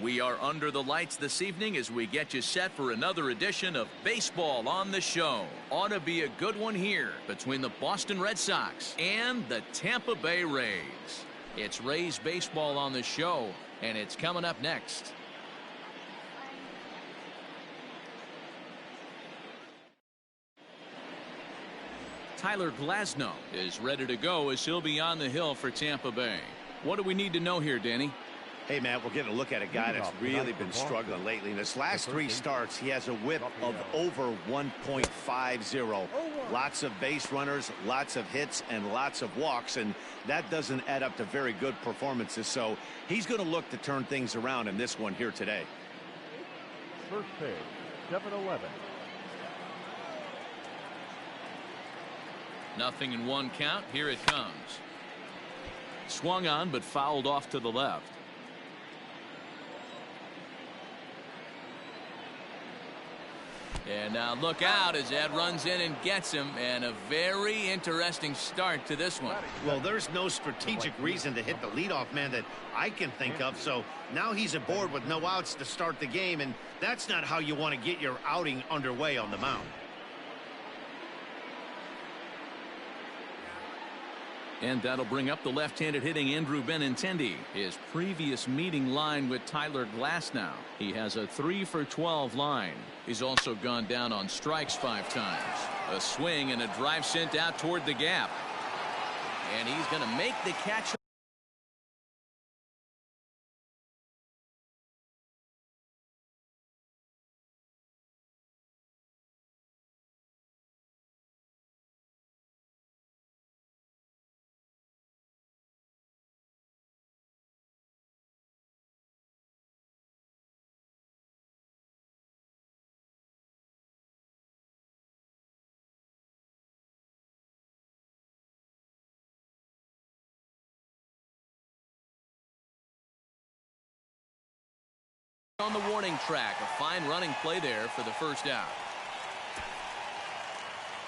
We are under the lights this evening as we get you set for another edition of Baseball on the Show. Ought to be a good one here between the Boston Red Sox and the Tampa Bay Rays. It's Rays Baseball on the Show, and it's coming up next. Tyler Glasnow is ready to go as he'll be on the hill for Tampa Bay. What do we need to know here, Danny? Hey, Matt, we're getting a look at a guy that's really been struggling lately. In his last 3 starts, he has a whip of over 1.50. Lots of base runners, lots of hits, and lots of walks, and that doesn't add up to very good performances. So he's going to look to turn things around in this one here today. First pitch, 7-11. Nothing in 1 count. Here it comes. Swung on but fouled off to the left. And now look out as Ed runs in and gets him, and a very interesting start to this one. Well, there's no strategic reason to hit the leadoff man that I can think of, so now he's aboard with no outs to start the game, and that's not how you want to get your outing underway on the mound. And that'll bring up the left-handed hitting Andrew Benintendi. His previous meeting line with Tyler Glasnow. He has a 3-for-12 line. He's also gone down on strikes 5 times. A swing and a drive sent out toward the gap. And he's going to make the catch. On the warning track, a fine running play there for the first out.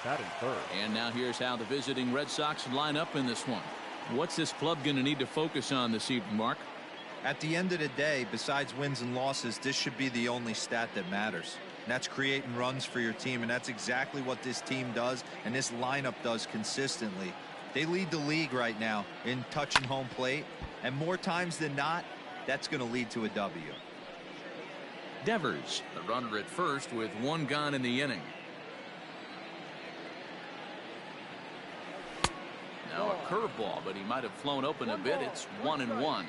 Batting third. And now here's how the visiting Red Sox line up in this one. What's this club going to need to focus on this evening, Mark? At the end of the day, besides wins and losses, this should be the only stat that matters. And that's creating runs for your team, and that's exactly what this team does and this lineup does consistently. They lead the league right now in touching home plate, and more times than not, that's going to lead to a W. Devers, the runner at first with 1 gone in the inning. Now a curveball, but he might have flown open a bit. It's 1-1.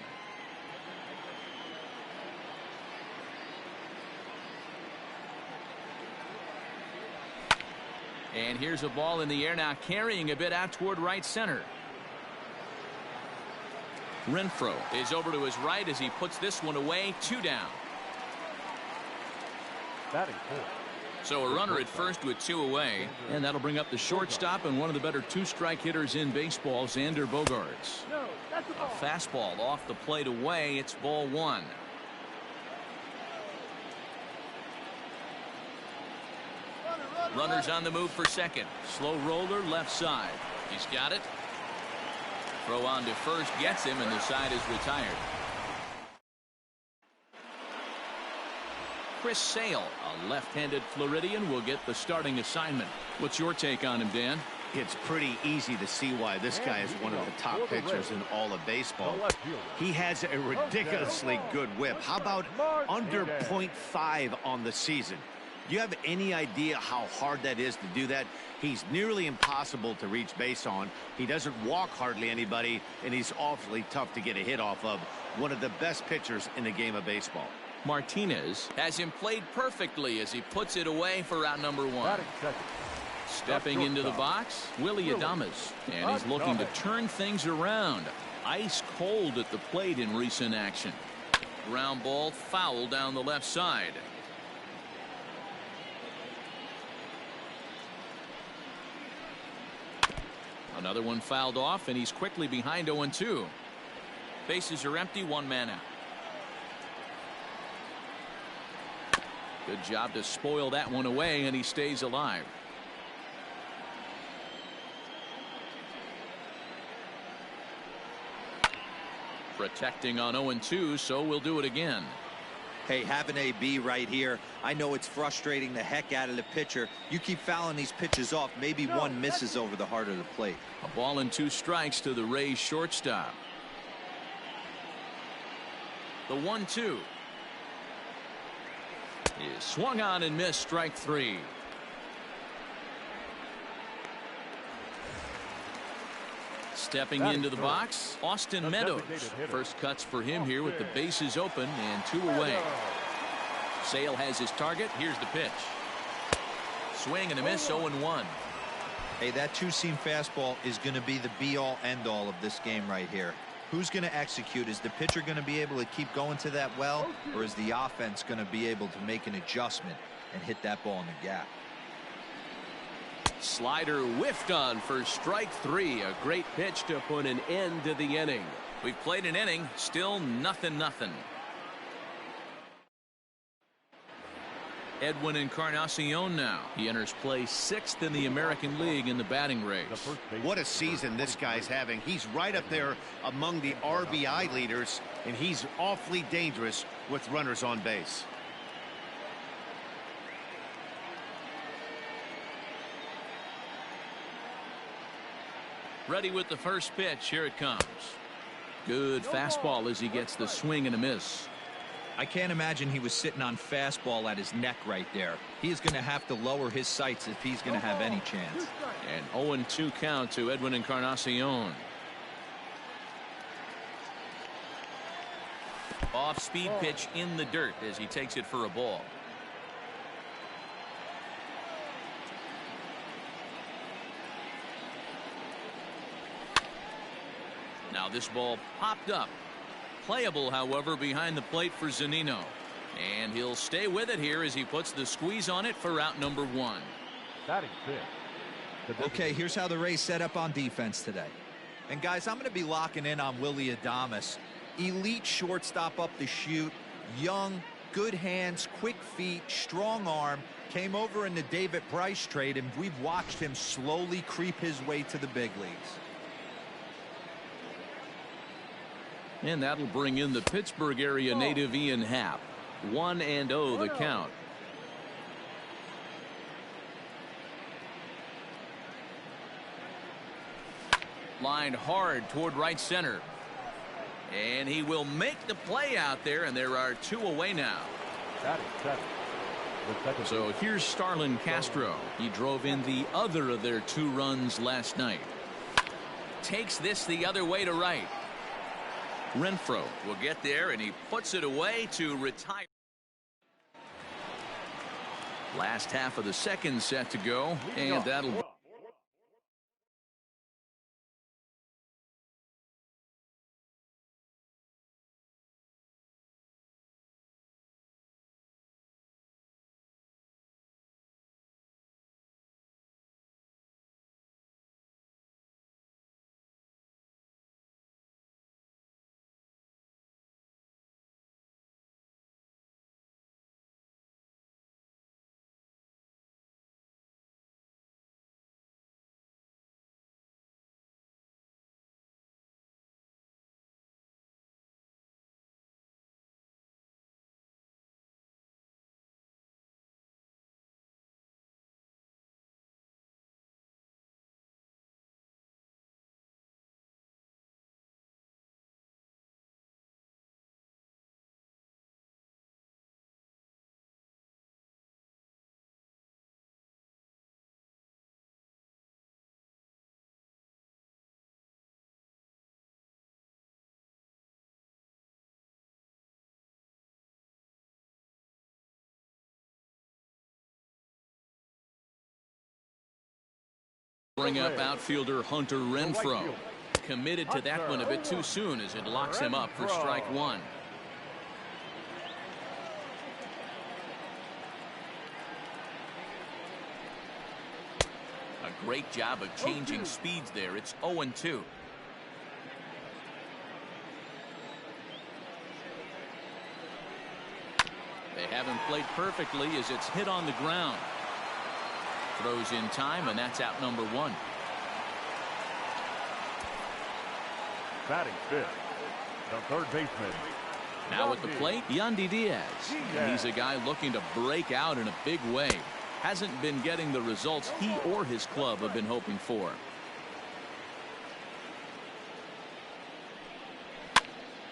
And here's a ball in the air now, carrying a bit out toward right center. Renfroe is over to his right as he puts this one away. 2 down. Batting fourth. So a runner at first with 2 away, and that'll bring up the shortstop and one of the better 2-strike hitters in baseball, Xander Bogaerts. A fastball off the plate away. It's ball 1. Runners on the move for second. Slow roller left side. He's got it. Throw on to first gets him, and the side is retired. Chris Sale, a left-handed Floridian, will get the starting assignment. What's your take on him, Dan? It's pretty easy to see why this guy is one of the top pitchers in all of baseball. He has a ridiculously good whip. How about under .5 on the season? Do you have any idea how hard that is to do that? He's nearly impossible to reach base on. He doesn't walk hardly anybody, and he's awfully tough to get a hit off of. One of the best pitchers in the game of baseball. Martinez has him played perfectly as he puts it away for out number 1. Stepping into the box, Willy Adames, and he's looking to turn things around. Ice cold at the plate in recent action. Ground ball foul down the left side. Another one fouled off, and he's quickly behind 0-2. Bases are empty, 1 man out. Good job to spoil that one away, and he stays alive. Protecting on 0-2, so we'll do it again. Hey, have an AB right here. I know it's frustrating the heck out of the pitcher. You keep fouling these pitches off, maybe one misses over the heart of the plate. A ball and 2 strikes to the Rays shortstop. The 1-2 is swung on and missed. Strike 3. Stepping into the box, Austin Meadows. First cuts for him here with the bases open and 2 away. Sale has his target. Here's the pitch. Swing and a miss, 0-1. Hey, that 2-seam fastball is going to be the be-all, end-all of this game right here. Who's going to execute? Is the pitcher going to be able to keep going to that well, or is the offense going to be able to make an adjustment and hit that ball in the gap? Slider whiffed on for strike 3. A great pitch to put an end to the inning. We've played an inning, still 0-0. Edwin Encarnacion now. He enters play 6th in the American League in the batting race. What a season this guy's having. He's right up there among the RBI leaders, and he's awfully dangerous with runners on base. Ready with the first pitch. Here it comes. Good fastball as he gets the swing and a miss. I can't imagine he was sitting on fastball at his neck right there. He is going to have to lower his sights if he's going to have any chance. An 0-2 count to Edwin Encarnacion. Off-speed pitch in the dirt as he takes it for a ball. Now this ball popped up. Playable, however, behind the plate for Zunino. And he'll stay with it here as he puts the squeeze on it for out number 1. Batting 5th. Okay, here's how the Rays set up on defense today. And guys, I'm going to be locking in on Willy Adames. Elite shortstop up the chute. Young, good hands, quick feet, strong arm. Came over in the David Price trade, and we've watched him slowly creep his way to the big leagues. And that'll bring in the Pittsburgh area native Ian Happ. 1-0 the count. Lined hard toward right center. And he will make the play out there, and there are 2 away now. So here's Starlin Castro. He drove in the other of their 2 runs last night. Takes this the other way to right. Renfroe will get there, and he puts it away to retire. Last half of the second set to go, and that'll bring up outfielder Hunter Renfroe. Committed to that one a bit too soon as it locks him up for strike 1. A great job of changing speeds there. It's 0-2. They haven't played perfectly as it's hit on the ground. Throws in time, and that's out number 1. Batting 5th, the third baseman. Now at the plate, Yandy Diaz. And he's a guy looking to break out in a big way. Hasn't been getting the results he or his club have been hoping for.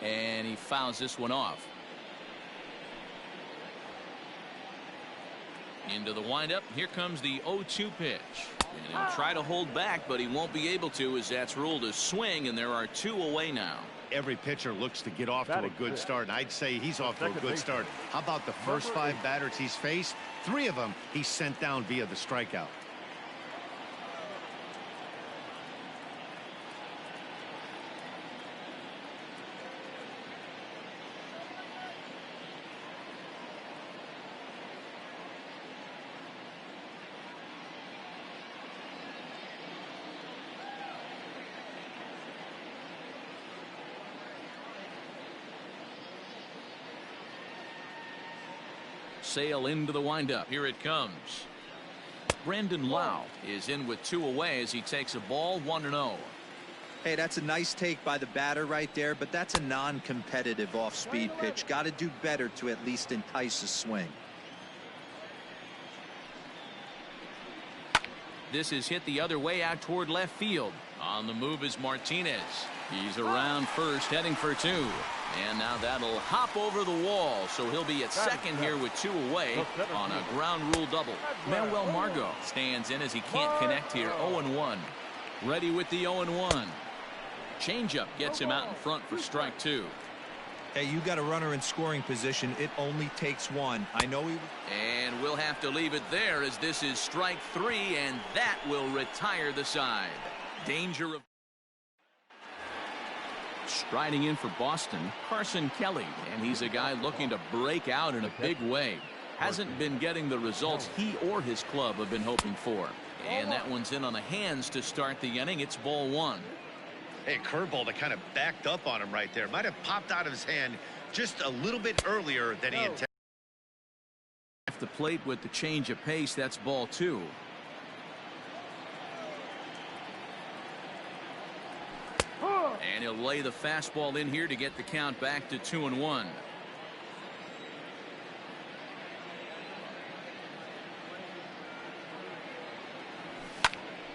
And he fouls this one off. Into the windup. Here comes the 0-2 pitch. And he'll try to hold back, but he won't be able to, as that's ruled a swing, and there are 2 away now. Every pitcher looks to get off to a good start, and I'd say he's off to a good start. How about the first 5 batters he's faced? 3 of them he's sent down via the strikeout. Sale into the windup. Here it comes. Brandon Lau is in with 2 away as he takes a ball 1-0. Hey, that's a nice take by the batter right there, but that's a non-competitive off-speed pitch. Got to do better to at least entice a swing. This is hit the other way out toward left field. On the move is Martinez. He's around first, heading for 2. And now that'll hop over the wall, so he'll be at second here with 2 away on a ground rule double. Manuel Margot stands in as he can't connect here. 0-1. Ready with the 0-1. Changeup gets him out in front for strike 2. Hey, you got a runner in scoring position. It only takes 1. I know he... And we'll have to leave it there as this is strike 3, and that will retire the side. Danger of... Striding in for Boston, Carson Kelly, and he's a guy looking to break out in a big way. Hasn't been getting the results he or his club have been hoping for. And that one's in on the hands to start the inning. It's ball 1. Hey, curveball that kind of backed up on him right there. Might have popped out of his hand just a little bit earlier than he intended. Off the plate with the change of pace, that's ball 2. And he'll lay the fastball in here to get the count back to 2-1.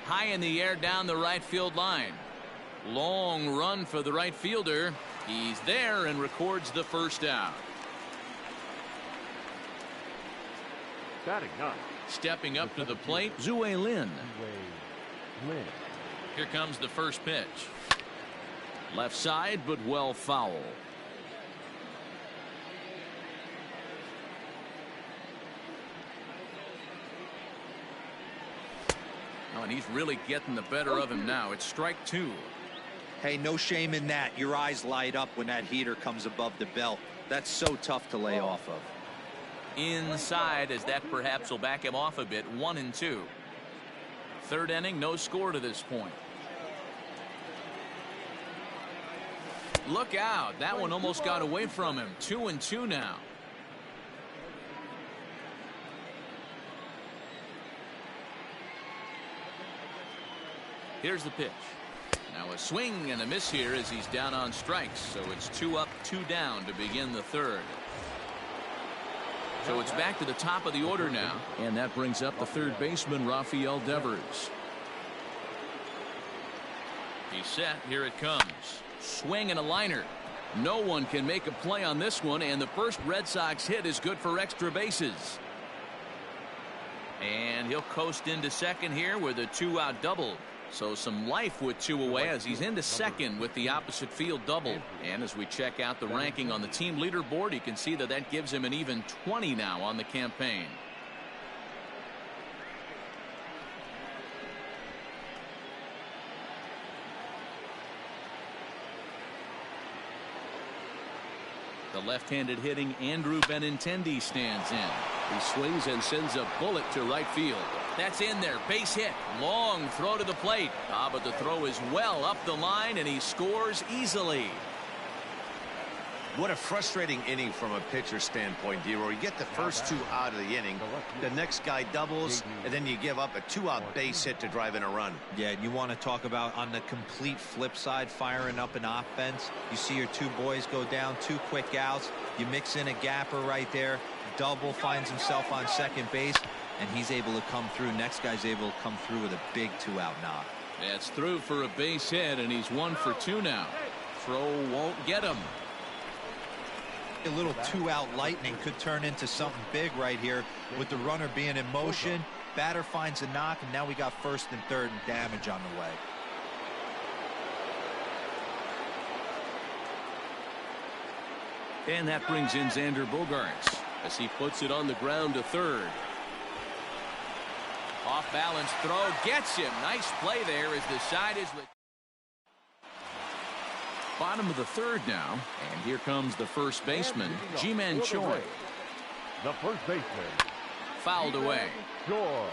High in the air down the right field line. Long run for the right fielder. He's there and records the first out. Batting 9. Stepping up to the plate, Zue Lin. Here comes the first pitch. Left side, but well foul. Oh, and he's really getting the better of him now. It's strike 2. Hey, no shame in that. Your eyes light up when that heater comes above the belt. That's so tough to lay off of. Inside, as that perhaps will back him off a bit. 1-2. Third inning, no score to this point. Look out. That one almost got away from him. 2-2 now. Here's the pitch. Now a swing and a miss here as he's down on strikes. So it's 2 up, 2 down to begin the third. So it's back to the top of the order now. And that brings up the third baseman, Rafael Devers. He's set. Here it comes. Swing and a liner. No one can make a play on this one, and the first Red Sox hit is good for extra bases. And he'll coast into second here with a 2-out double. So some life with 2 away as he's into second with the opposite field double. And as we check out the ranking on the team leaderboard, you can see that that gives him an even 20 now on the campaign. The left-handed hitting Andrew Benintendi stands in. He swings and sends a bullet to right field. That's in there. Base hit. Long throw to the plate. But the throw is well up the line, and he scores easily. What a frustrating inning from a pitcher standpoint, D-Roy. You get the first 2 out of the inning, the next guy doubles, and then you give up a 2-out base hit to drive in a run. Yeah, and you want to talk about on the complete flip side, firing up an offense. You see your 2 boys go down, 2 quick outs. You mix in a gapper right there. Double, finds himself on second base, and he's able to come through. Next guy's able to come through with a big 2-out knock. That's through for a base hit, and he's 1 for 2 now. Throw won't get him. A little 2-out lightning could turn into something big right here with the runner being in motion. Batter finds a knock, and now we got first and third and damage on the way. And that brings in Xander Bogaerts as he puts it on the ground to third. Off balance throw gets him. Nice play there as the side is lit. Bottom of the third now, and here comes the first baseman, Ji-Man Choi. The first baseman. Fouled away. Choi.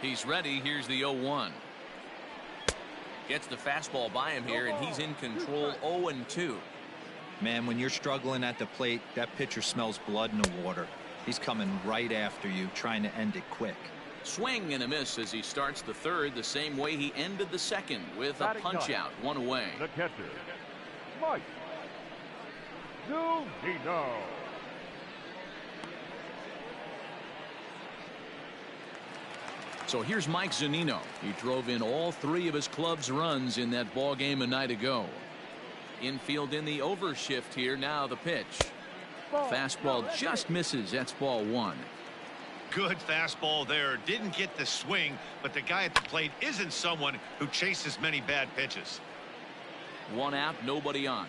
He's ready. Here's the 0-1. Gets the fastball by him here, and he's in control. 0-2. Man, when you're struggling at the plate, that pitcher smells blood in the water. He's coming right after you, trying to end it quick. Swing and a miss as he starts the third the same way he ended the second with a punch out. 1 away. The catcher, Mike Zunino. So here's Mike Zunino. He drove in all 3 of his club's runs in that ball game a night ago. Infield in the overshift here. Now the pitch. Fastball just misses. That's ball 1. Good fastball there. Didn't get the swing, but the guy at the plate isn't someone who chases many bad pitches. 1 out, nobody on.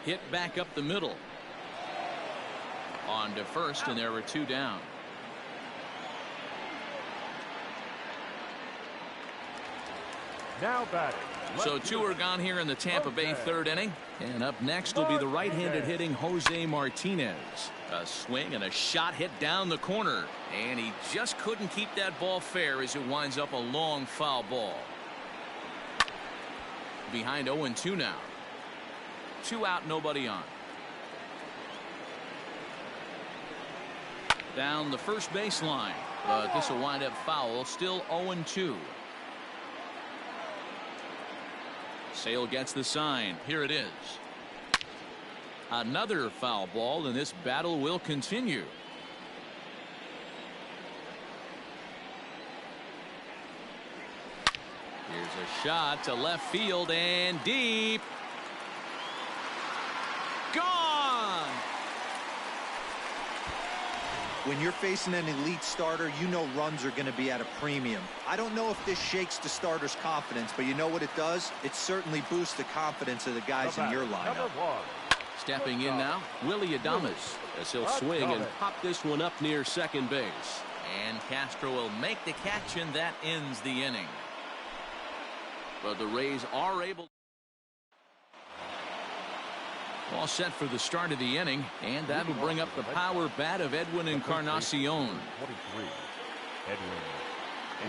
Hit back up the middle. On to first, and there were 2 down. Now batting. So 2 are gone here in the Tampa Bay third inning. And up next will be the right-handed hitting Jose Martinez. A swing and a shot hit down the corner. And he just couldn't keep that ball fair as it winds up a long foul ball. Behind 0-2 now. 2 out, nobody on. Down the first baseline. But this will wind up foul. Still 0-2. Sale gets the sign. Here it is. Another foul ball, and this battle will continue. Here's a shot to left field and deep. Gone. When you're facing an elite starter, you know runs are going to be at a premium. I don't know if this shakes the starter's confidence, but you know what it does? It certainly boosts the confidence of the guys in your lineup. Stepping in now, Willy Adames, as he'll swing and pop this one up near second base. And Castro will make the catch, and that ends the inning. But the Rays are able. All set for the start of the inning, and that will bring up the power bat of Edwin Encarnacion.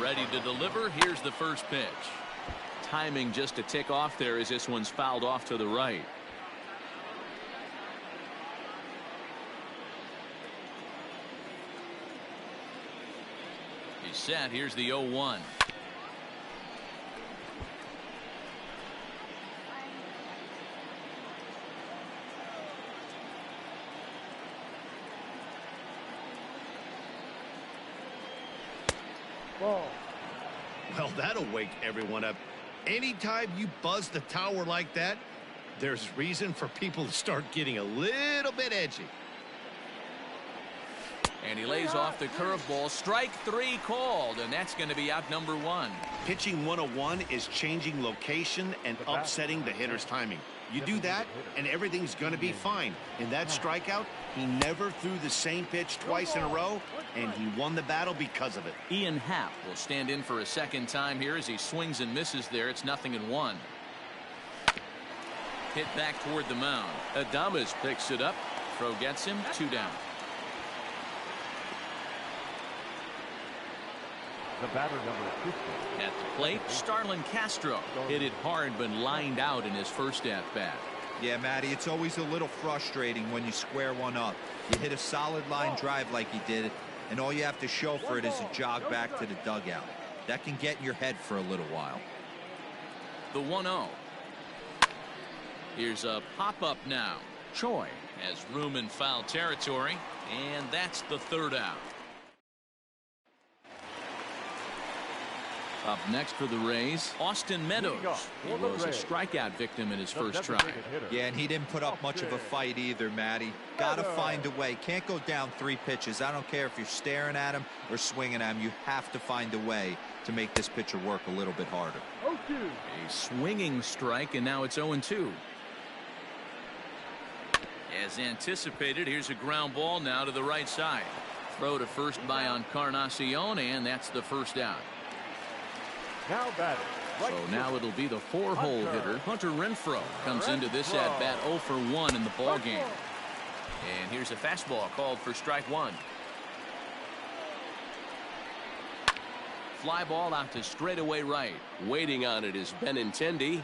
Ready to deliver. Here's the first pitch. Timing just to tick off there as this one's fouled off to the right. He's set. Here's the 0-1. Well, that'll wake everyone up. Anytime you buzz the tower like that, there's reason for people to start getting a little bit edgy. And he lays off the curveball. Strike 3 called, and that's going to be out number 1. Pitching 101 is changing location and upsetting the hitter's timing. You do that, and everything's going to be fine. In that strikeout, he never threw the same pitch twice in a row, and he won the battle because of it. Ian Happ will stand in for a second time here as he swings and misses there. It's 0-1. Hit back toward the mound. Adames picks it up. Throw gets him. 2 down. The batter, number 50. At the plate, Starlin Castro hit it hard but lined out in his first at-bat. Yeah, Matty, it's always a little frustrating when you square one up. You hit a solid line drive like he did, and all you have to show for it is a jog back to the dugout. That can get in your head for a little while. The 1-0. Here's a pop-up now. Choi has room in foul territory, and that's the third out. Up next for the Rays, Austin Meadows. He was a strikeout victim in his first try. Yeah, and he didn't put up much of a fight either, Matty. Gotta find a way. Can't go down 3 pitches. I don't care if you're staring at him or swinging at him. You have to find a way to make this pitcher work a little bit harder. A swinging strike, and now it's 0-2. As anticipated, here's a ground ball now to the right side. Throw to first by Encarnacion, and that's the first out. Now batting. So now it'll be the 4-hole hitter. Hunter Renfroe comes into this at-bat 0 for 1 in the ball game. And here's a fastball called for strike 1. Fly ball out to straightaway right. Waiting on it is Benintendi.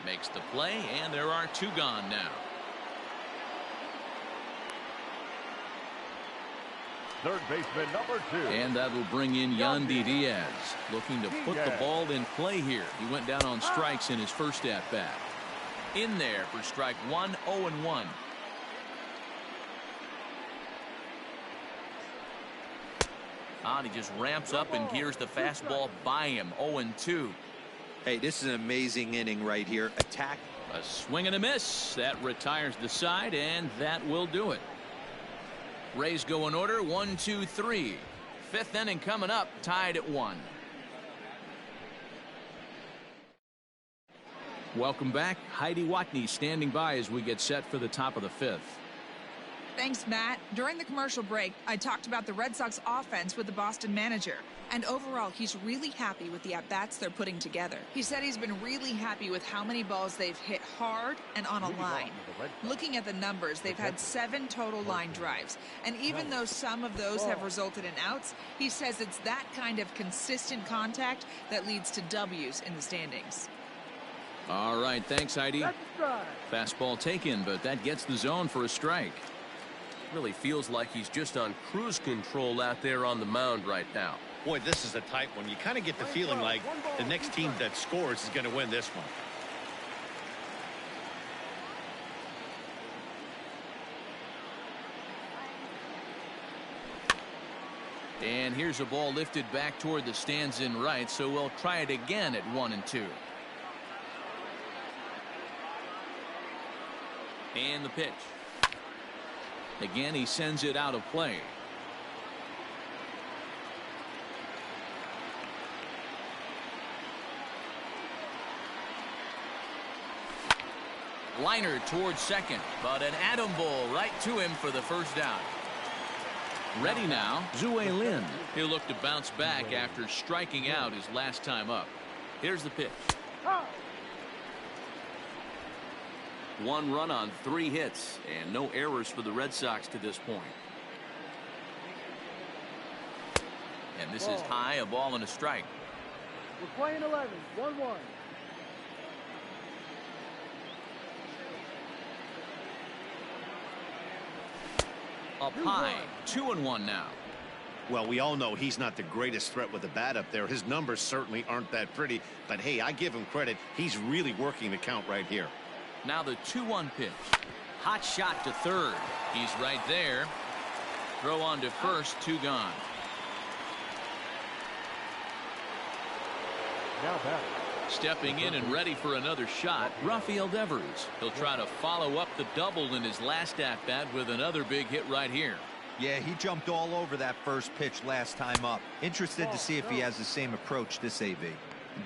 Makes the play, and there are 2 gone now. Third baseman, number 2. And that'll bring in Yandy Diaz, looking to put the ball in play here. He went down on strikes in his first at-bat. In there for strike 1, 0-1. And he just ramps up and gears the fastball by him. 0-2. Hey, this is an amazing inning right here. Attack. A swing and a miss. That retires the side, and that will do it. Rays go in order, 1, 2, 3. 5th inning coming up, tied at 1. Welcome back. Heidi Watney standing by as we get set for the top of the 5th. Thanks, Matt. During the commercial break, I talked about the Red Sox offense with the Boston manager. And overall, he's really happy with the at-bats they're putting together. He said he's been really happy with how many balls they've hit hard and on a line. Looking at the numbers, they've had 7 total line drives. And even though some of those have resulted in outs, he says it's that kind of consistent contact that leads to W's in the standings. All right, thanks, Heidi. Fastball taken, but that gets the zone for a strike. Really feels like he's just on cruise control out there on the mound right now. Boy, this is a tight one. You kind of get the feeling like the next team that scores is going to win this one. And here's a ball lifted back toward the stands in right, so we'll try it again at 1-2. And the pitch. Again, he sends it out of play. Liner towards second, but an atom ball right to him for the first down. Ready now, Zue Lin. He'll look to bounce back after striking out his last time up. Here's the pitch. 1 run on 3 hits, and no errors for the Red Sox to this point. And this is high, a ball and a strike. We're playing 11, 1-1. Up high, 2-1 now. Well, we all know he's not the greatest threat with the bat up there. His numbers certainly aren't that pretty, but hey, I give him credit. He's really working the count right here. Now the 2-1 pitch. Hot shot to third. He's right there. Throw on to first, 2 gone. Now batting. Stepping in and ready for another shot, Rafael Devers. He'll try to follow up the double in his last at-bat with another big hit right here. Yeah, he jumped all over that first pitch last time up. Interested to see if he has the same approach this AV.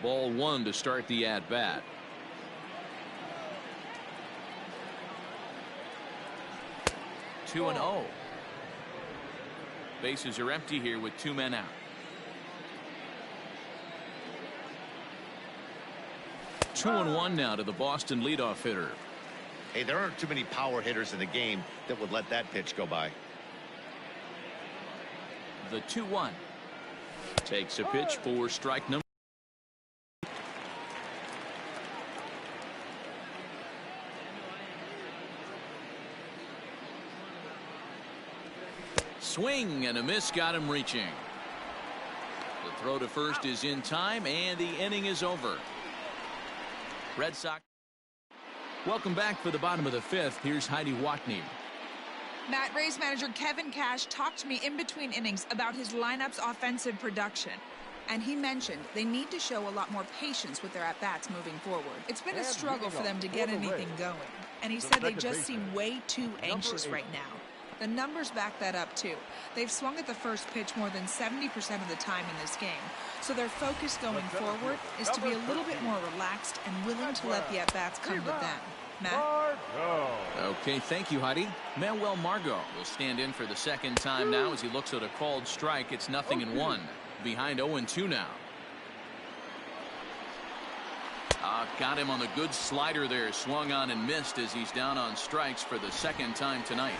Ball 1 to start the at-bat. Two and 0. Bases are empty here with 2 men out. 2-1 now to the Boston leadoff hitter. Hey, there aren't too many power hitters in the game that would let that pitch go by. The 2-1. Takes a pitch for strike number. Swing and a miss, got him reaching. The throw to first is in time, and the inning is over. Red Sox. Welcome back for the bottom of the fifth. Here's Heidi Watney. Matt, Rays manager Kevin Cash talked to me in between innings about his lineup's offensive production. And he mentioned they need to show a lot more patience with their at-bats moving forward. It's been a struggle for them to get anything going. And he said they just seem way too anxious right now. The numbers back that up, too. They've swung at the first pitch more than 70% of the time in this game. So their focus going forward is to be a little bit more relaxed and willing to let the at-bats come to them. Matt? Okay, thank you, Heidi. Manuel Margot will stand in for the second time now as he looks at a called strike. It's 0-1. Behind 0-2 now. Got him on the good slider there. Swung on and missed as he's down on strikes for the second time tonight.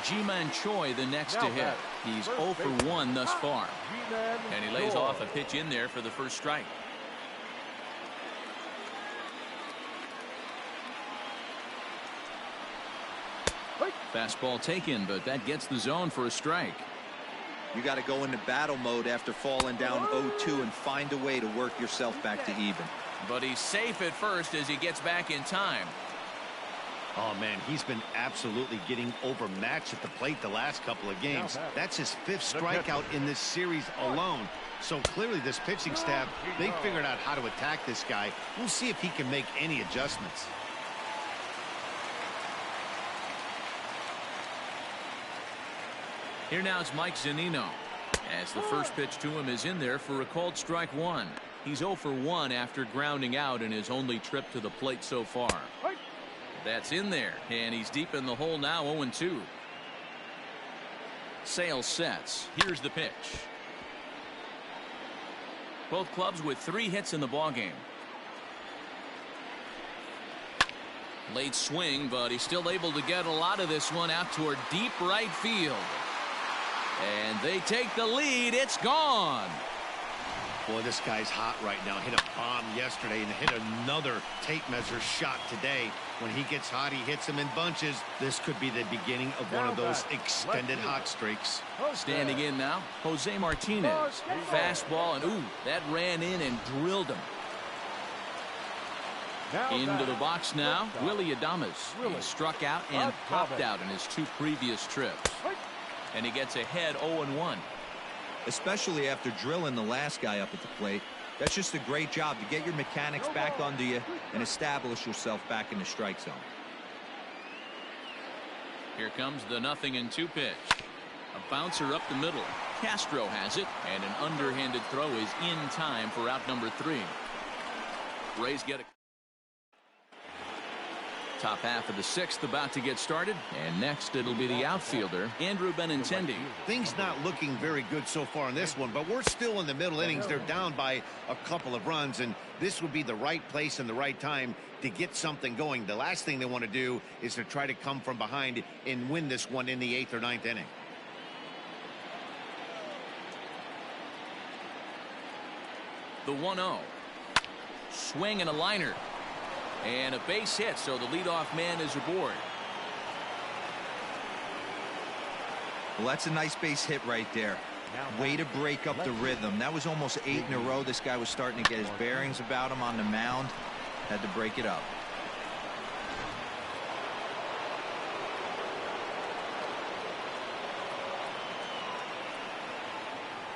Ji-Man Choi the next to hit. He's 0 for 1 thus far. And he lays off a pitch in there for the first strike. Fastball taken, but that gets the zone for a strike. You got to go into battle mode after falling down 0-2 and find a way to work yourself back to even. But he's safe at first as he gets back in time. Oh, man, he's been absolutely getting overmatched at the plate the last couple of games. That's his 5th strikeout in this series alone. So clearly this pitching staff, they figured out how to attack this guy. We'll see if he can make any adjustments. Here now is Mike Zunino, as the first pitch to him is in there for a called strike 1. He's 0 for 1 after grounding out in his only trip to the plate so far. That's in there, and he's deep in the hole now, 0-2. Sales sets. Here's the pitch. Both clubs with 3 hits in the ballgame. Late swing, but he's still able to get a lot of this one out toward deep right field. And they take the lead. It's gone. Boy, this guy's hot right now. Hit a bomb yesterday and hit another tape measure shot today. When he gets hot, he hits them in bunches. This could be the beginning of one of those extended hot streaks. Standing in now, Jose Martinez. Fastball, and ooh, that ran in and drilled him. Into the box now, Willy Adames. He struck out and popped out in his 2 previous trips. And he gets ahead 0-1. Especially after drilling the last guy up at the plate. That's just a great job to get your mechanics back under you and establish yourself back in the strike zone. Here comes the 0-2 pitch. A bouncer up the middle. Castro has it, and an underhanded throw is in time for out number 3. Rays get it. Top half of the 6th about to get started, and next it'll be the outfielder Andrew Benintendi. Things not looking very good so far in this one, but we're still in the middle innings. They're down by a couple of runs, and this would be the right place and the right time to get something going. The last thing they want to do is to try to come from behind and win this one in the 8th or 9th inning. The 1-0. Swing and a liner. And a base hit, so the leadoff man is aboard. Well, that's a nice base hit right there. Way to break up the rhythm. That was almost 8 in a row. This guy was starting to get his bearings about him on the mound. Had to break it up.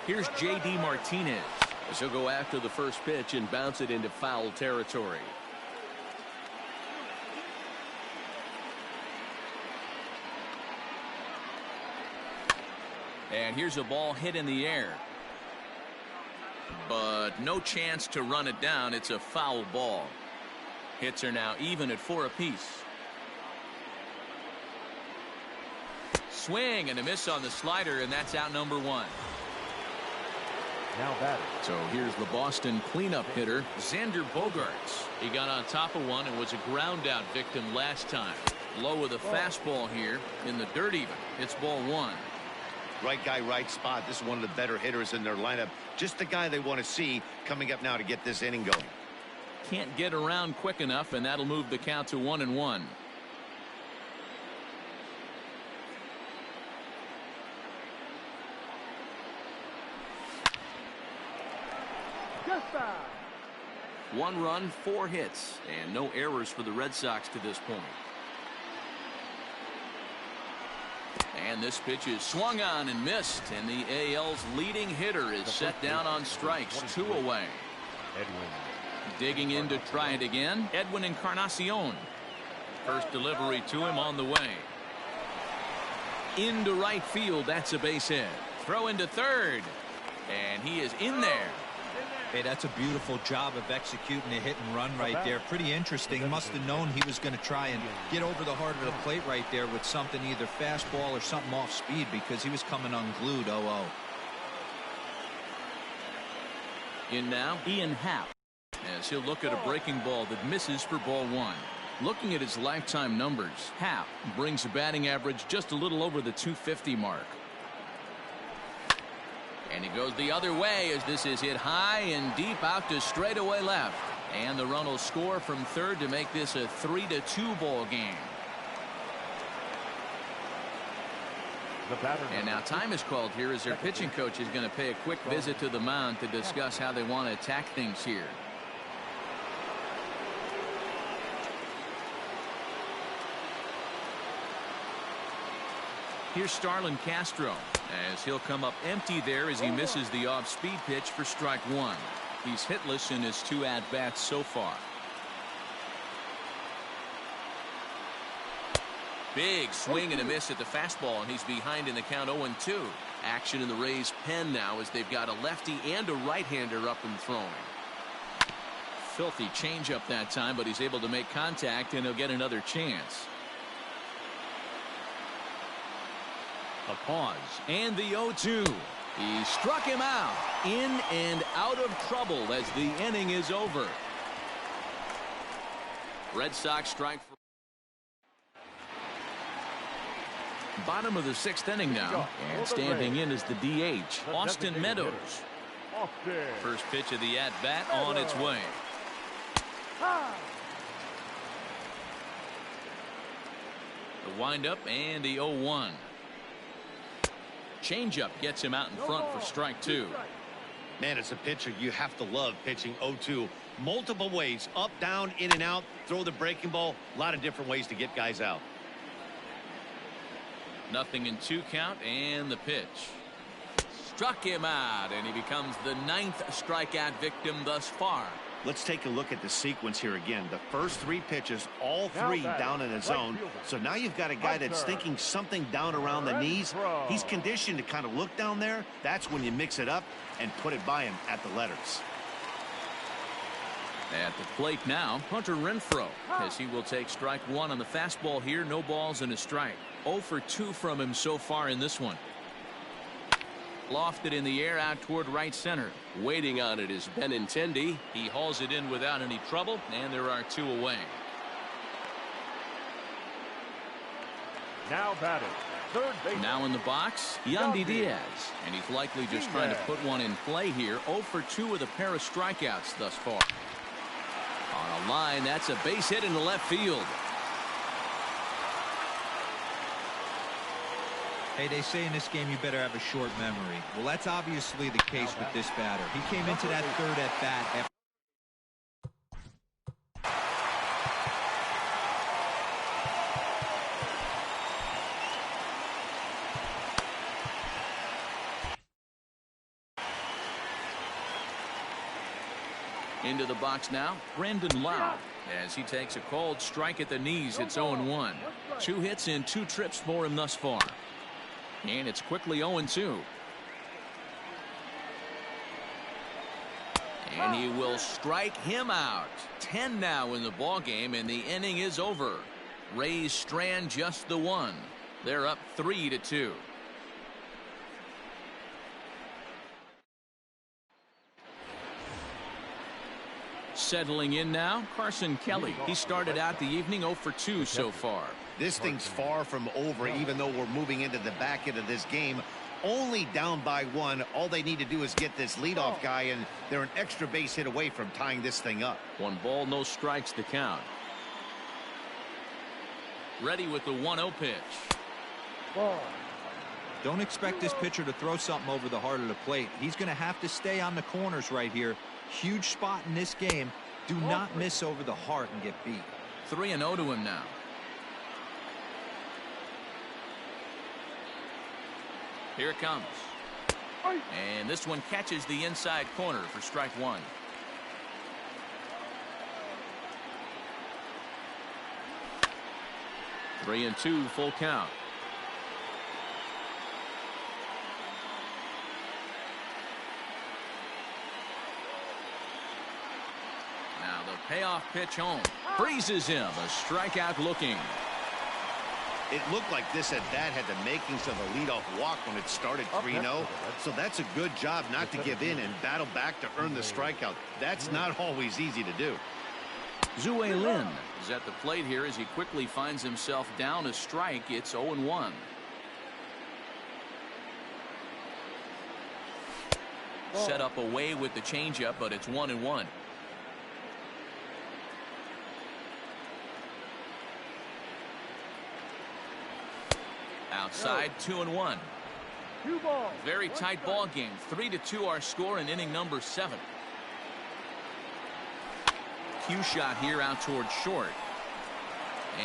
Here's J.D. Martinez as he'll go after the first pitch and bounce it into foul territory. And here's a ball hit in the air. But no chance to run it down. It's a foul ball. Hits are now even at 4 apiece. Swing and a miss on the slider, and that's out number 1. Now batting. So here's the Boston cleanup hitter, Xander Bogaerts. He got on top of one and was a ground out victim last time. Low with a fastball here in the dirt even. It's ball 1. Right guy, right spot. This is one of the better hitters in their lineup. Just the guy they want to see coming up now to get this inning going. Can't get around quick enough, and that'll move the count to 1-1. Just foul. 1 run, 4 hits, and no errors for the Red Sox to this point. And this pitch is swung on and missed, and the AL's leading hitter is set down on strikes, 2 away. Edwin. Digging in to try it again, Edwin Encarnacion. First delivery to him on the way. Into right field, that's a base hit. Throw into third, and he is in there. Hey, that's a beautiful job of executing a hit and run right there. Pretty interesting. Must have known he was going to try and get over the heart of the plate right there with something, either fastball or something off speed, because he was coming unglued. 0-0. In now, Ian Happ, as he'll look at a breaking ball that misses for ball 1. Looking at his lifetime numbers, Happ brings a batting average just a little over the .250 mark. And he goes the other way as this is hit high and deep out to straightaway left. And the run will score from third to make this a 3-2 ball game. And now time is called here as their pitching coach is going to pay a quick visit to the mound to discuss how they want to attack things here. Here's Starlin Castro as he'll come up empty there as he misses the off-speed pitch for strike 1. He's hitless in his 2 at-bats so far. Big swing and a miss at the fastball, and he's behind in the count 0-2. Action in the Rays' pen now as they've got a lefty and a right-hander up and throwing. Filthy changeup that time, but he's able to make contact, and he'll get another chance. A pause and the 0-2. He struck him out, in and out of trouble as the inning is over. Red Sox strike for bottom of the 6th inning now, and standing in is the DH, Austin Meadows. First pitch of the at-bat on its way. The windup and the 0-1. Changeup gets him out in front for strike 2. Man, it's a pitcher you have to love pitching 0-2. Multiple ways, up, down, in and out, throw the breaking ball. A lot of different ways to get guys out. Nothing in 2 count, and the pitch. Struck him out, and he becomes the 9th strikeout victim thus far. Let's take a look at the sequence here again. The first 3 pitches, all 3 down in the zone. So now you've got a guy that's thinking something down around the knees. He's conditioned to kind of look down there. That's when you mix it up and put it by him at the letters. At the plate now, Hunter Renfroe, as he will take strike 1 on the fastball here. No balls and a strike. 0 for 2 from him so far in this one. Lofted in the air out toward right center. Waiting on it is Benintendi. He hauls it in without any trouble, and there are 2 away. Now batting, third base. Now in the box, Yandy Diaz, and he's likely just trying to put one in play here. 0 for 2 with a pair of strikeouts thus far. On a line, that's a base hit into left field. Hey, they say in this game you better have a short memory. Well, that's obviously the case with this batter. He came into that 3rd at bat after into the box now, Brandon Lau, as he takes a called strike at the knees. It's 0-1. 2 hits and 2 trips for him thus far. And it's quickly 0-2. And he will strike him out. 10 now in the ball game, and the inning is over. Rays strand just the 1. They're up 3-2. Settling in now, Carson Kelly. He started out the evening 0 for 2 so far. This thing's far from over, even though we're moving into the back end of this game. only down by 1. All they need to do is get this leadoff guy, and they're an extra base hit away from tying this thing up. 1 ball, no strikes to count. Ready with the 1-0 pitch. Ball. Don't expect this pitcher to throw something over the heart of the plate. He's going to have to stay on the corners right here. Huge spot in this game. Do not miss over the heart and get beat. 3-0 to him now. Here it comes. And this one catches the inside corner for strike 1. Three and 2, full count. Now the payoff pitch home. Freezes him. A strikeout looking. It looked like this at bat had the makings of a leadoff walk when it started 3-0. So that's a good job not to give in and battle back to earn the strikeout. That's not always easy to do. Zue Lin is at the plate here as he quickly finds himself down a strike. It's 0-1. Set up away with the changeup, but it's 1-1. Outside, 2-1. 2 balls. Very tight ball game. 3-2 our score in inning number 7. Cue shot here out towards short.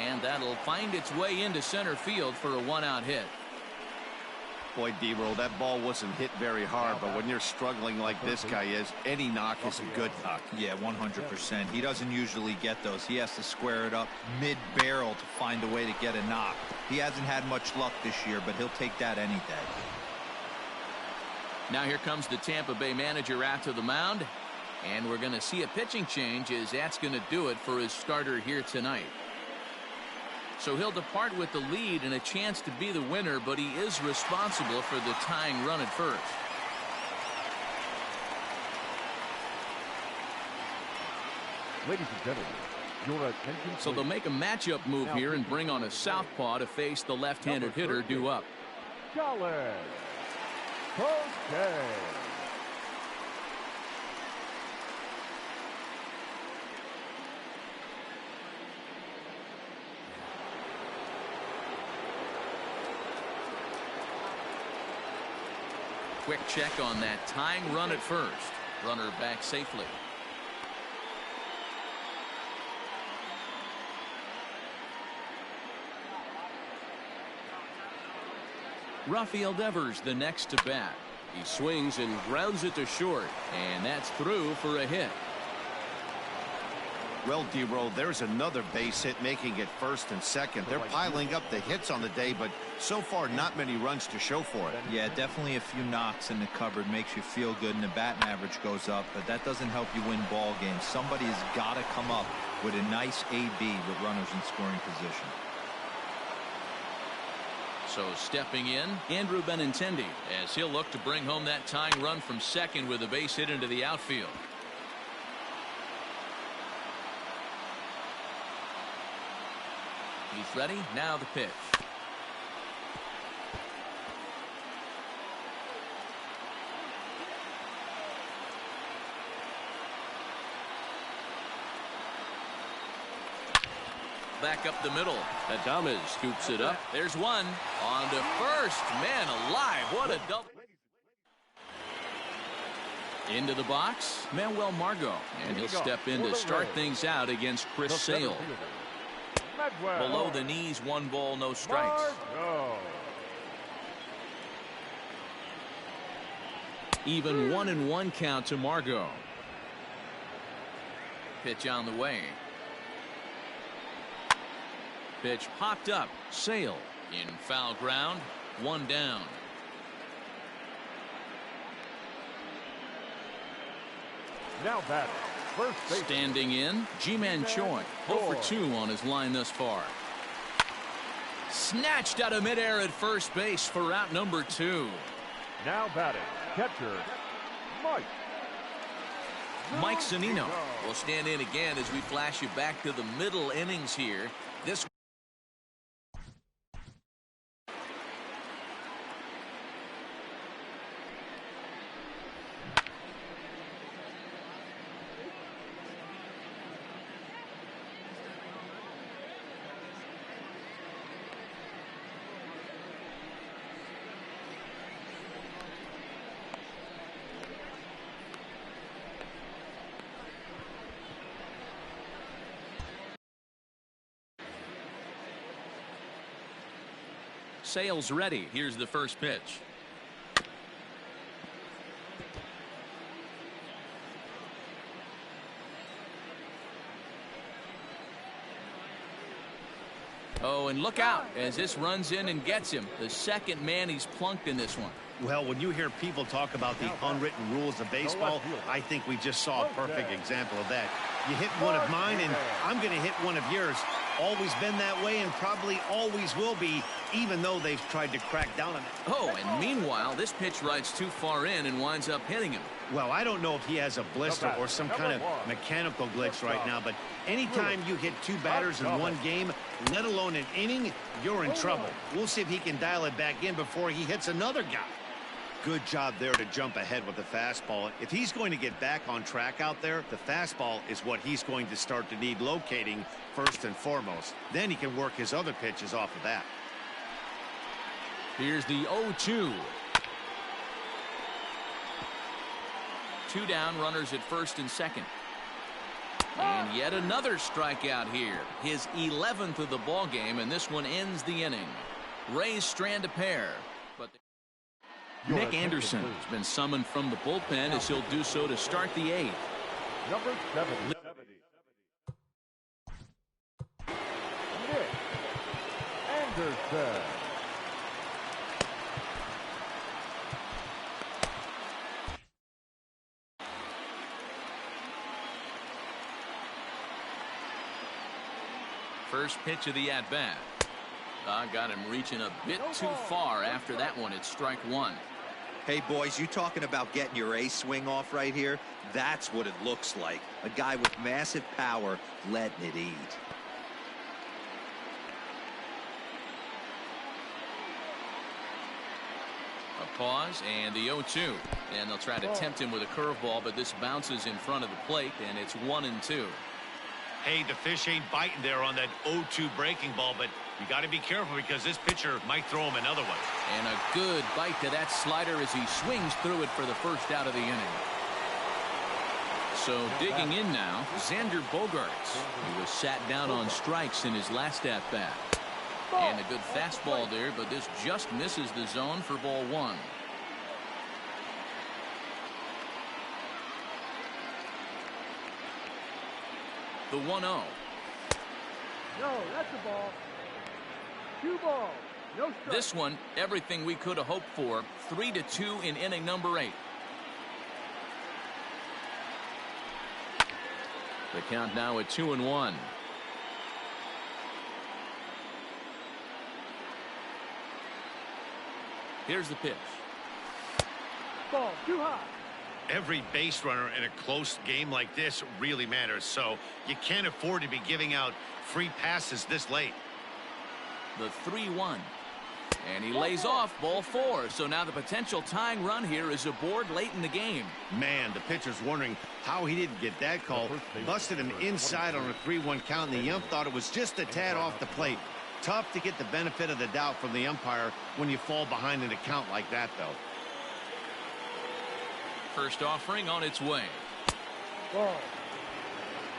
And that'll find its way into center field for a 1-out hit. Boy, D-Roll, that ball wasn't hit very hard, but when you're struggling like this guy is, any knock is a good knock. Yeah, 100%. He doesn't usually get those. He has to square it up mid-barrel to find a way to get a knock. He hasn't had much luck this year, but he'll take that any day. Now here comes the Tampa Bay manager out to the mound. And we're going to see a pitching change as that's going to do it for his starter here tonight. So he'll depart with the lead and a chance to be the winner, but he is responsible for the tying run at first. Ladies and gentlemen, your attention. So they'll make a matchup move here and bring on a southpaw to face the left-handed hitter due up. Charlie Cote. Quick check on that tying run at first. Runner back safely. Rafael Devers the next to bat. He swings and grounds it to short, and that's through for a hit. Well, D-Roll, there's another base hit, making it first and second. They're piling up the hits on the day, but so far not many runs to show for it. Yeah, definitely a few knocks in the cupboard makes you feel good, and the batting average goes up, but that doesn't help you win ball games. Somebody has got to come up with a nice AB with runners in scoring position. So stepping in, Andrew Benintendi, as he'll look to bring home that tying run from second with a base hit into the outfield. He's ready. Now the pitch. Back up the middle. Adames scoops it up. There's one. On to first. Man alive. What a double. Into the box, Manuel Margot. And he'll step in to start things out against Chris Sale. Below the knees, 1 ball, no strikes. Even 1-1 count to Margot. Pitch on the way. Pitch popped up. Sale in foul ground. 1 down. Now batting. First base. Standing in, Ji-Man Choi. 0 for 2 on his line thus far. Snatched out of midair at first base for out number 2. Now batting. Catcher Mike Zunino will stand in again as we flash you back to the middle innings here. This – Sale's ready. Here's the first pitch. Oh, and look out as this runs in and gets him. The second man he's plunked in this one. Well, when you hear people talk about the unwritten rules of baseball, I think we just saw a perfect example of that. You hit one of mine, and I'm going to hit one of yours. Always been that way and probably always will be, even though they've tried to crack down on it. Oh, and meanwhile, this pitch rides too far in and winds up hitting him. Well, I don't know if he has a blister or some kind of mechanical glitch right now, but anytime you hit two batters in one game, let alone an inning, you're in trouble. We'll see if he can dial it back in before he hits another guy. Good job there to jump ahead with the fastball. If he's going to get back on track out there, the fastball is what he's going to start to need locating first and foremost. Then he can work his other pitches off of that. Here's the 0-2. 2 down, runners at first and second. And yet another strikeout here. His 11th of the ball game, and this one ends the inning. Rays strand a pair. But Nick Anderson has been summoned from the bullpen as he'll do so to start the 8th. Number 70. Nick Anderson. First pitch of the at-bat. Got him reaching a bit too far after that one. It's strike 1. Hey, boys, you talking about getting your A swing off right here? That's what it looks like. A guy with massive power letting it eat. A pause and the 0-2. And they'll try to tempt him with a curveball, but this bounces in front of the plate, and it's 1-2. Hey, the fish ain't biting there on that 0-2 breaking ball, but you got to be careful because this pitcher might throw him another one. And a good bite to that slider as he swings through it for the first out of the inning. So digging in now, Xander Bogaerts. He was sat down on strikes in his last at-bat. And a good fastball there, but this just misses the zone for ball 1. The 1-0. No, that's a ball. 2 balls. No strike. This one, everything we could have hoped for. 3-2 in inning number 8. The count now at 2-1. Here's the pitch. Ball too high. Every base runner in a close game like this really matters, so you can't afford to be giving out free passes this late. The 3-1. And he lays off ball 4. So now the potential tying run here is aboard late in the game. Man, the pitcher's wondering how he didn't get that call. Busted him inside on a 3-1 count, and the ump thought it was just a tad off the plate. Tough to get the benefit of the doubt from the umpire when you fall behind in a count like that, though. First offering on its way. Ball.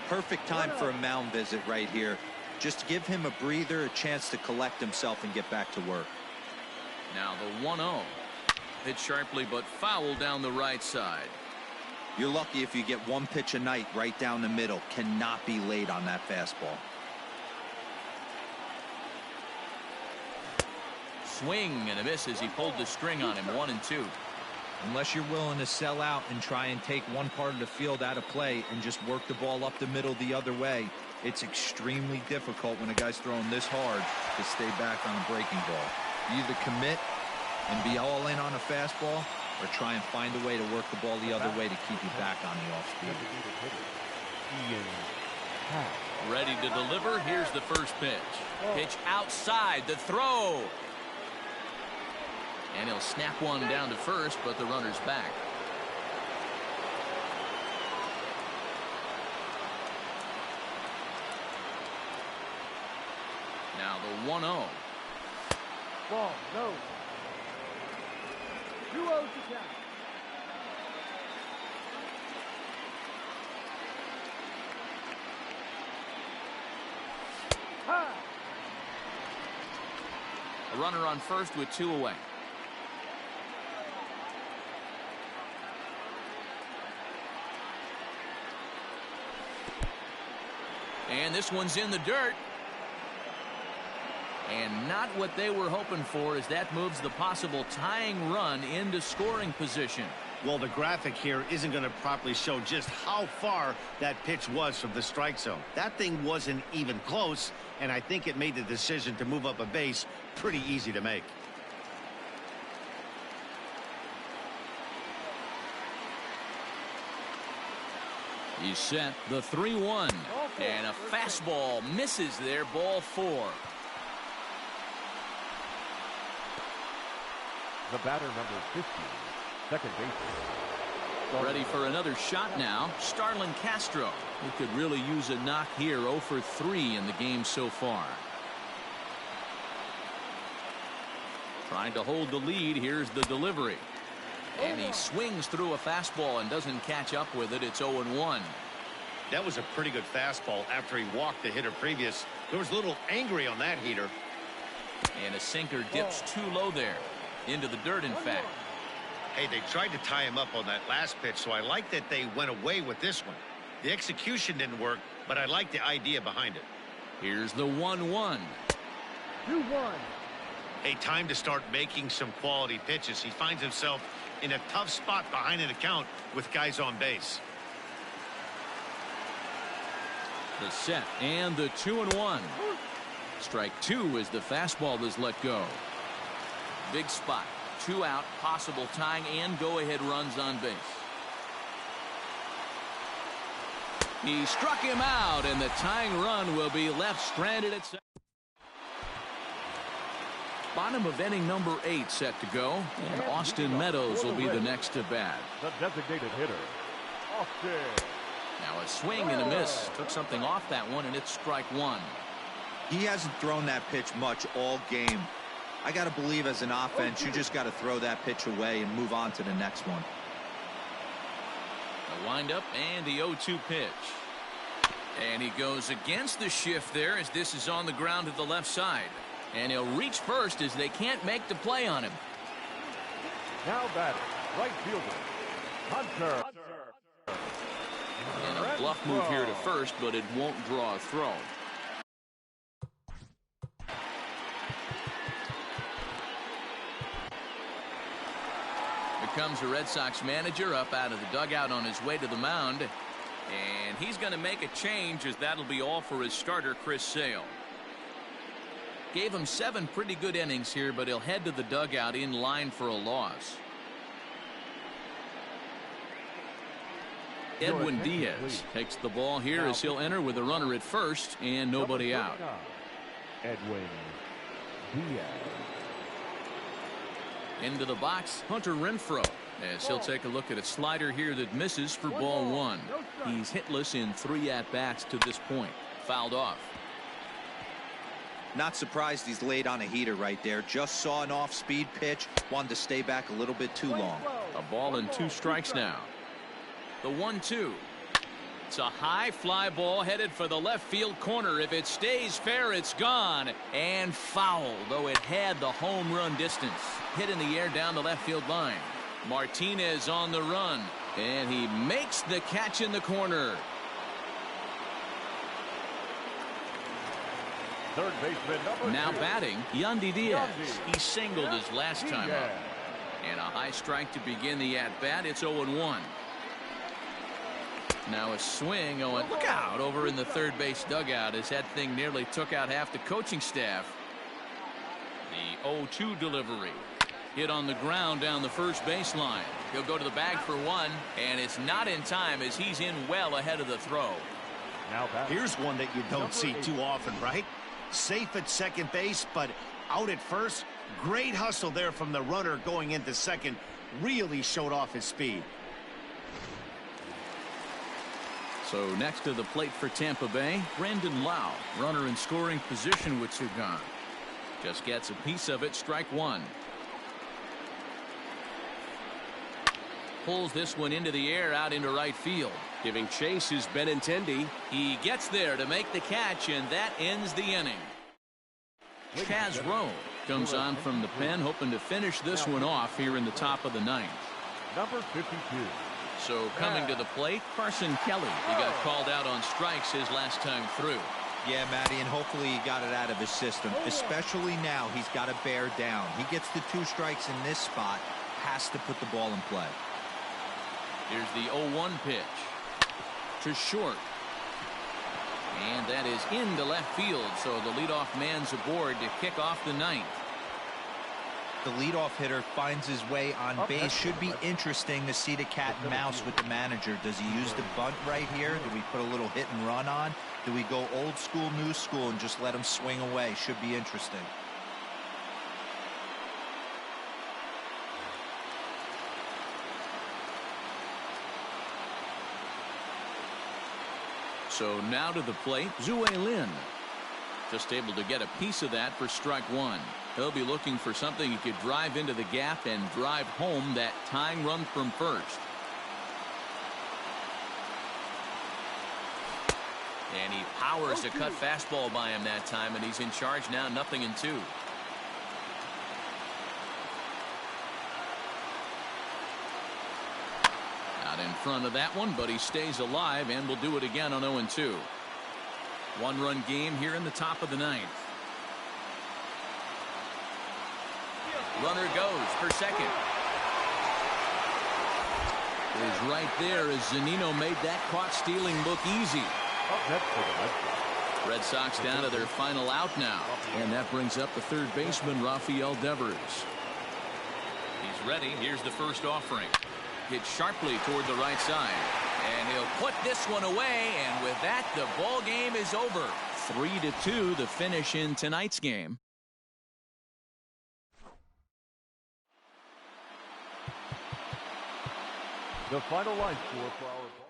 Perfect time for a mound visit right here. Just to give him a breather, a chance to collect himself and get back to work. Now the 1-0. Hit sharply but foul down the right side. You're lucky if you get one pitch a night right down the middle. Cannot be late on that fastball. Swing and a miss as he pulled the string on him. 1-2. Unless you're willing to sell out and try and take one part of the field out of play and just work the ball up the middle the other way, it's extremely difficult when a guy's throwing this hard to stay back on a breaking ball. You either commit and be all in on a fastball or try and find a way to work the ball the other way to keep you back on the off speed. Ready to deliver. Here's the first pitch. Pitch outside. The throw. And he'll snap one down to first, but the runner's back. Now the 1-0. Ball. No. 2-0 to count. Runner on first with 2 away. And this one's in the dirt. And not what they were hoping for, as that moves the possible tying run into scoring position. Well, the graphic here isn't going to properly show just how far that pitch was from the strike zone. That thing wasn't even close, and I think it made the decision to move up a base pretty easy to make. He's set the 3-1. And a fastball misses there, ball 4. The batter, number 50, second baseman. Ready for another shot now, Starlin Castro, who could really use a knock here. 0 for 3 in the game so far. Trying to hold the lead. Here's the delivery. And he swings through a fastball and doesn't catch up with it. It's 0-1. That was a pretty good fastball after he walked the hitter previous. There was a little angry on that heater. And a sinker dips too low there. Into the dirt, in fact. Hey, they tried to tie him up on that last pitch, so I like that they went away with this one. The execution didn't work, but I like the idea behind it. Here's the 1-1. 2-1. Hey, time to start making some quality pitches. He finds himself in a tough spot behind an account with guys on base. The set and the 2-1. Strike 2 as the fastball is let go. Big spot. 2 out, possible tying and go-ahead runs on base. He struck him out, and the tying run will be left stranded at second. Bottom of inning number 8 set to go, and Austin Meadows will be the next to bat. The designated hitter, Austin. Now a swing and a miss. Took something off that one, and it's strike 1. He hasn't thrown that pitch much all game. I got to believe as an offense, you just got to throw that pitch away and move on to the next one. The windup and the 0-2 pitch. And he goes against the shift there as this is on the ground to the left side. And he'll reach first as they can't make the play on him. Now batting, right fielder, Hunter. And a bluff move here to first, but it won't draw a throw. Here comes the Red Sox manager up out of the dugout on his way to the mound. And he's going to make a change, as that'll be all for his starter, Chris Sale. Gave him 7 pretty good innings here, but he'll head to the dugout in line for a loss. Edwin Diaz takes the ball here as he'll enter with a runner at first and nobody out. Edwin Diaz. Into the box, Hunter Renfroe, as he'll take a look at a slider here that misses for ball 1. He's hitless in 3 at-bats to this point. Fouled off. Not surprised he's laid on a heater right there. Just saw an off-speed pitch. Wanted to stay back a little bit too long. A ball and 2 strikes now. The 1-2. It's a high fly ball headed for the left field corner. If it stays fair, it's gone. And foul, though it had the home run distance. Hit in the air down the left field line. Martinez on the run. And he makes the catch in the corner. Third baseman number Now 2. batting, Yandy Diaz. Yandy. He singled his last time up. And a high strike to begin the at-bat. It's 0-1. Now a swing. Oh, and look out over in the third base dugout as that thing nearly took out half the coaching staff. The 0-2 delivery. Hit on the ground down the first baseline. He'll go to the bag for 1, and it's not in time as he's in well ahead of the throw. Now batting. Here's one that you don't see too often, right? Safe at second base, but out at first. Great hustle there from the runner going into second. Really showed off his speed. So next to the plate for Tampa Bay, Brandon Lau, runner in scoring position with 2 gone. Just gets a piece of it, strike 1. Pulls this one into the air out into right field. Giving chase is Benintendi. He gets there to make the catch, and that ends the inning. Chaz Roe Comes on from the pen, hoping to finish this one off here in the top of the ninth. Number 52. So coming to the plate, Carson Kelly. He got called out on strikes his last time through. Yeah, Matty, and hopefully he got it out of his system. Especially now, he's got to bear down. He gets the 2 strikes in this spot, has to put the ball in play. Here's the 0-1 pitch to short. And that is into left field, so the leadoff man's aboard to kick off the ninth. The leadoff hitter finds his way on base. Should be interesting to see the cat and mouse with the manager. Does he use the bunt right here? Do we put a little hit and run on? Do we go old school, new school, and just let him swing away? Should be interesting. So now to the plate, Zue Lin. Just able to get a piece of that for strike 1. He'll be looking for something he could drive into the gap and drive home that tying run from first. And he powers a cut fastball by him that time, and he's in charge now, 0-2. Out in front of that one, but he stays alive and will do it again on 0-2. 1-run game here in the top of the ninth. Runner goes for second. Is right there as Zunino made that caught stealing look easy. Red Sox down to their final out now. And that brings up the third baseman, Rafael Devers. He's ready. Here's the first offering. Hit sharply toward the right side. And he'll put this one away. And with that, the ball game is over. 3-2 the finish in tonight's game. The final line score for our